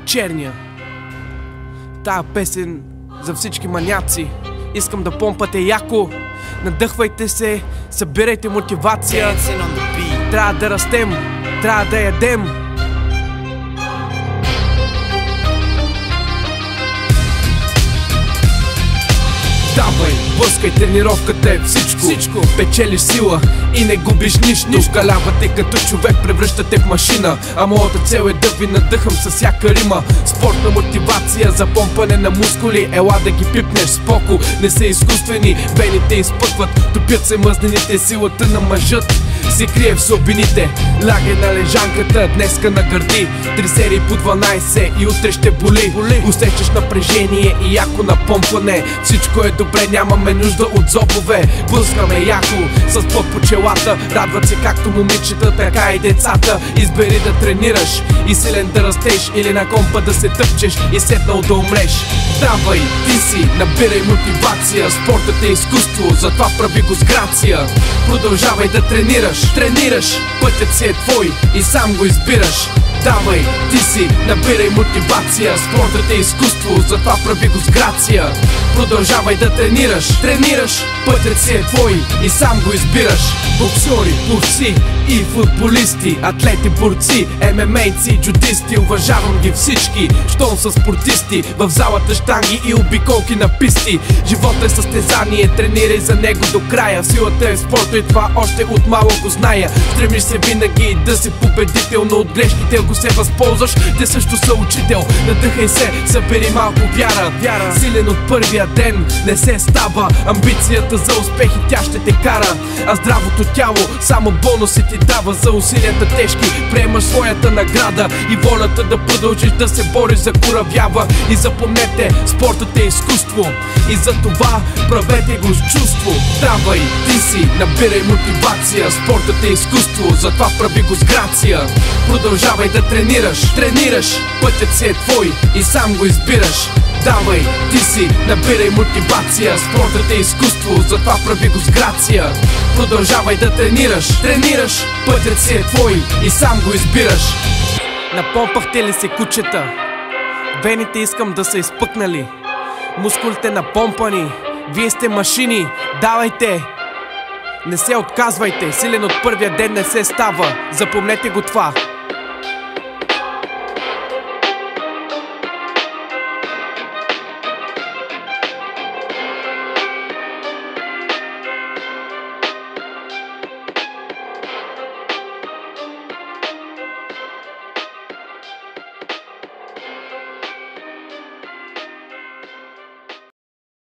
Черния. Тая песен за всички маняци. Искам да помпате яко. Надъхвайте се, събирайте мотивация. Трябва да растем, трябва да ядем. Давай, блъскай, тренировката е всичко. Печелиш сила и не губиш нищо. Калявате като човек, превръщате в машина. А моята цел е да ви надъхам с всяка рима. Спортна мотивация за помпане на мускули. Ела да ги пипнеш споко, не са изкуствени. Вените изпъкват, топят се мъзнените. Силата на мъжът се крие в слабините. Лягай на лежанката, днеска на гърди. 3 серии по 12 и утре ще боли. Усещаш напрежение и яко напомпане. Всичко е добре, нямаме нужда от зобове. Блъскаме яко с пот по челата. Радват се както момичета, така и децата. Избери да тренираш и силен да растеш, или на компа да се тъпчеш и седнал да умреш. Давай, ти си, набирай мотивация. Спортът е изкуство, затова прави го с грация. Продължавай да тренираш, пътят си е твой и сам го избираш. Давай, ти си, набирай мотивация. Спортът е изкуство, затова прави го с грация. Продължавай да тренираш, пътят си е твой и сам го избираш. Боксери, борци и футболисти, атлети, борци, ММА-ци, джудисти, уважавам ги всички, щом са спортисти. В залата щанги и обиколки на писти. Животът е състезание, тренирай за него до края. Силата е в спорта и това още от малко го зная. Стремиш се винаги да си победител, но от грешките ако се възползваш, те също са учител. Надъхай се, събери малко вяра. Силен от първия ден не се става. Амбицията за успехи тя ще те кара, а здравото тяло само бонуси ти дава. За усилията тежки приемаш своята награда и волята да продължиш да се бориш закоравява. И запомнете, спортът е изкуство и за това правете го с чувство. Давай, ти си, набирай мотивация. Спортът е изкуство, затова прави го с грация. Продължавай да тренираш, пътят си е твой и сам го избираш. Давай, ти си, набирай мотивация. Спортът е изкуство, затова прави го с грация. Продължавай да тренираш, пътят си е твой и сам го избираш. Напомпахте ли се, кучета? Вените искам да са изпъкнали, мускулите напомпани. Вие сте машини, давайте! Не се отказвайте, силен от първия ден не се става. Запомнете го това.